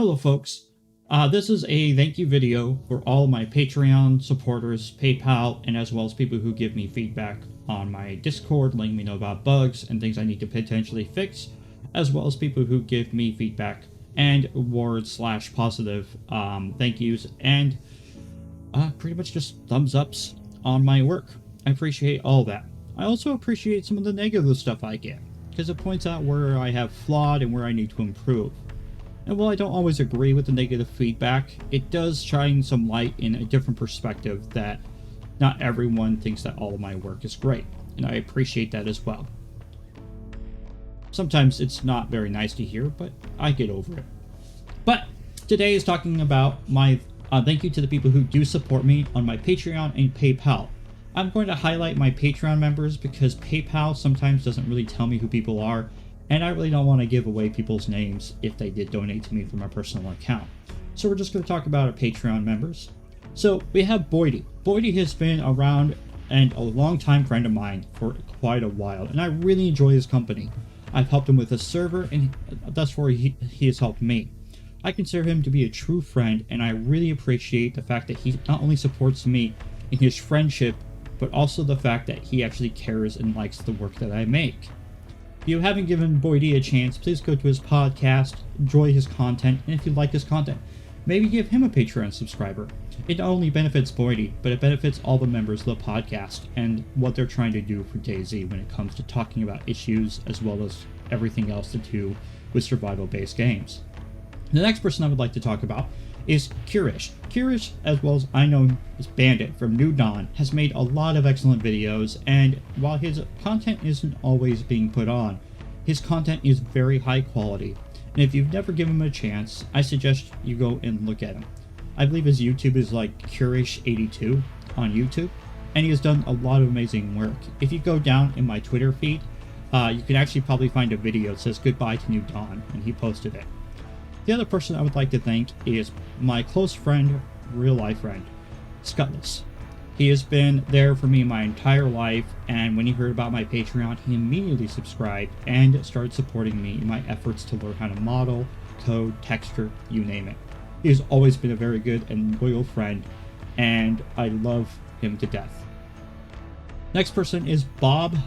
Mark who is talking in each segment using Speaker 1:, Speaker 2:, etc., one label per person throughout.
Speaker 1: Hello folks, this is a thank you video for all my Patreon supporters, PayPal, and as well as people who give me feedback on my Discord, letting me know about bugs and things I need to potentially fix, as well as people who give me feedback and words/positive thank yous and pretty much just thumbs ups on my work. I appreciate all that. I also appreciate some of the negative stuff I get, because it points out where I have flawed and where I need to improve. And while I don't always agree with the negative feedback, it does shine some light in a different perspective that not everyone thinks that all of my work is great, and I appreciate that as well. Sometimes it's not very nice to hear, but I get over it. But today is talking about my thank you to the people who do support me on my Patreon and PayPal. I'm going to highlight my Patreon members because PayPal sometimes doesn't really tell me who people are, and I really don't want to give away people's names if they did donate to me from my personal account. So we're just going to talk about our Patreon members. So we have Boydie. Boydie has been around and a longtime friend of mine for quite a while, and I really enjoy his company. I've helped him with a server, and thus far he has helped me. I consider him to be a true friend, and I really appreciate the fact that he not only supports me in his friendship, but also the fact that he actually cares and likes the work that I make. If you haven't given Boydie a chance, please go to his podcast, enjoy his content, and if you like his content, maybe give him a Patreon subscriber. It not only benefits Boydie, but it benefits all the members of the podcast and what they're trying to do for DayZ when it comes to talking about issues as well as everything else to do with survival-based games. The next person I would like to talk about is Curish. Curish, as well as I know as Bandit from New Dawn, has made a lot of excellent videos, and while his content isn't always being put on, his content is very high quality, and if you've never given him a chance, I suggest you go and look at him. I believe his YouTube is like Curish82 on YouTube, and he has done a lot of amazing work. If you go down in my Twitter feed, you can actually probably find a video that says goodbye to New Dawn, and he posted it. The other person I would like to thank is my close friend, real life friend, Scutless. He has been there for me my entire life, and when he heard about my Patreon, he immediately subscribed and started supporting me in my efforts to learn how to model, code, texture, you name it. He has always been a very good and loyal friend, and I love him to death. Next person is Bob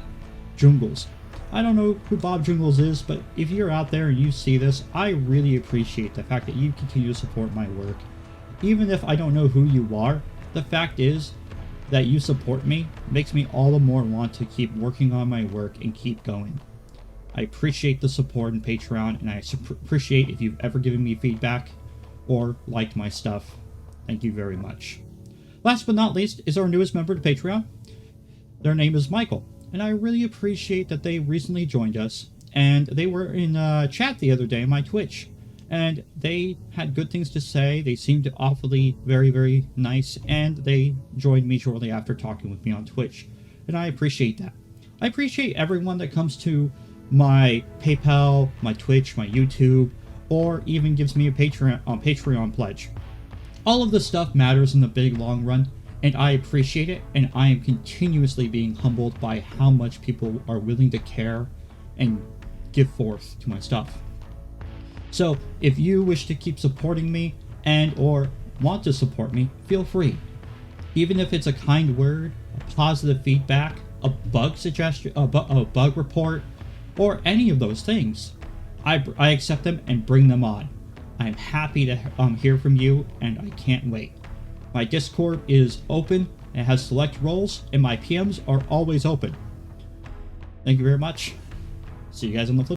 Speaker 1: Jungles. I don't know who Bob Jungles is, but if you're out there and you see this, I really appreciate the fact that you continue to support my work. Even if I don't know who you are, the fact is that you support me makes me all the more want to keep working on my work and keep going. I appreciate the support in Patreon, and I appreciate if you've ever given me feedback or liked my stuff. Thank you very much. Last but not least is our newest member to Patreon. Their name is Michael. And I really appreciate that they recently joined us, and they were in chat the other day on my Twitch, and they had good things to say. They seemed awfully very, very nice, and they joined me shortly after talking with me on Twitch, and I appreciate that. I appreciate everyone that comes to my PayPal, my Twitch, my YouTube, or even gives me a Patreon pledge. All of this stuff matters in the big long run, and I appreciate it, and I am continuously being humbled by how much people are willing to care and give forth to my stuff. So if you wish to keep supporting me and or want to support me, feel free. Even if it's a kind word, a positive feedback, a bug suggestion, a bug report, or any of those things, I accept them and bring them on. I'm happy to hear from you, and I can't wait. My Discord is open, it has select roles, and my PMs are always open. Thank you very much. See you guys on the flip.